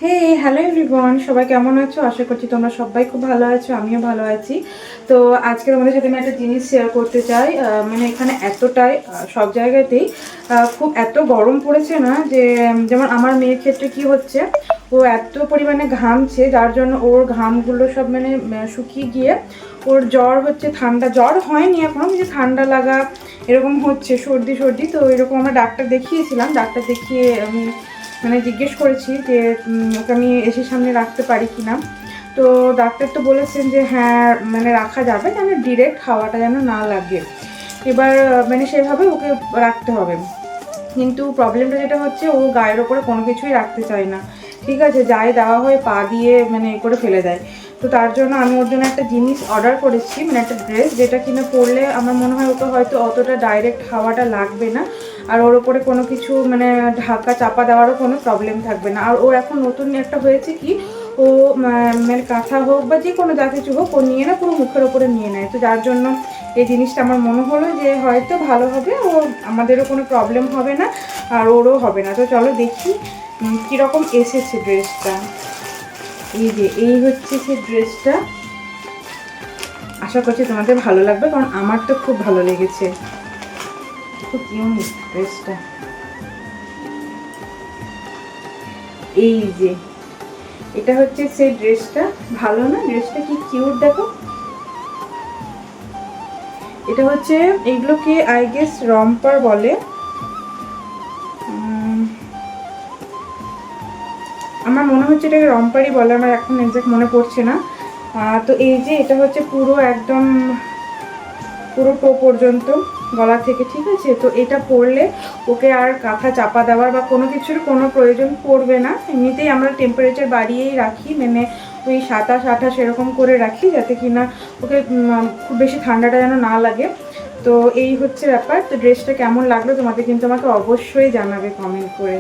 হে hello everyone, সবাই কেমন আছো? আশা করছি তোমরা সবাই খুব ভালো আছো, আমিও ভালো আছি। তো আজকে তোমাদের সাথে আমি একটা জিনিস শেয়ার করতে চাই। মানে এখানে এতটাই সব জায়গাতেই খুব এত গরম পড়েছে না, যে যেমন আমার মেয়ের ক্ষেত্রে কি হচ্ছে, ও এত পরিমাণে ঘামছে যার জন্য ওর ঘামগুলো সব মানে শুকিয়ে গিয়ে ওর জ্বর হচ্ছে, ঠান্ডা জ্বর হয়নি এখনো, কিন্তু ঠান্ডা লাগা এরকম হচ্ছে, সর্দি সর্দি। তো এরকম আমরা ডাক্তার দেখিয়েছিলাম, ডাক্তার দেখিয়ে আমি মানে জিজ্ঞেস করেছি যে ওকে আমি এসির সামনে রাখতে পারি কি না। তো ডাক্তার তো বলেছেন যে হ্যাঁ মানে রাখা যাবে, যেন ডিরেক্ট হাওয়াটা যেন না লাগে। এবার মানে সেভাবে ওকে রাখতে হবে। কিন্তু প্রবলেমটা যেটা হচ্ছে, ও গায়ের ওপরে কোনো কিছুই রাখতে চায় না। ঠিক আছে, যাই দেওয়া হয় পা দিয়ে মানে এ করে ফেলে দেয়। তো তার জন্য আমি ওর জন্য একটা জিনিস অর্ডার করেছি, মানে একটা ড্রেস, যেটা কিনা পরলে আমার মনে হয় ওকে হয়তো অতটা ডাইরেক্ট হাওয়াটা লাগবে না, আর ওর ওপরে কোনো কিছু মানে ঢাকা চাপা দেওয়ারও কোনো প্রবলেম থাকবে না। আর ওর এখন নতুন একটা হয়েছে কি, ও মানে কাঁথা হোক বা যে কোনো যা কিছু হোক ও নিয়ে না পুরো মুখের ওপরে নিয়ে নেয়। তো যার জন্য এই জিনিসটা আমার মনে হলো যে হয়তো ভালো হবে, ও আমাদেরও কোনো প্রবলেম হবে না আর ওরও হবে না। তো চলো দেখি কীরকম এসেছে ড্রেসটা। এই যে এই হচ্ছে সে ড্রেসটা, আশা করছি তোমাদের ভালো লাগবে, কারণ আমার তো খুব ভালো লেগেছে। খুব ইউনিক ড্রেসটা। এই যে এটা হচ্ছে সেই ড্রেসটা, ভালো না? ড্রেসটা কি কিউট দেখো। এটা হচ্ছে, এইগুলোকে আই গেস রম্পার বলে, আমার মনে হচ্ছে এটাকে রম্পারই বলে, আমার এখন এক্সাক্ট মনে পড়ছে না। তো এই যে এটা হচ্ছে পুরো একদম পুরো টো পর্যন্ত গলা থেকে, ঠিক আছে। তো এটা পরলে ওকে আর কাঁথা চাপা দেওয়ার বা কোনো কিছুর কোনো প্রয়োজন পড়বে না। এমনিতেই আমরা টেম্পারেচার বাড়িয়েই রাখি, মানে ওই 27-28 এরকম করে রাখি, যাতে কিনা ওকে খুব বেশি ঠান্ডাটা যেন না লাগে। তো এই হচ্ছে ব্যাপার। তো ড্রেসটা কেমন লাগলো তোমাদের কিন্তু আমাকে অবশ্যই জানাবে কমেন্ট করে।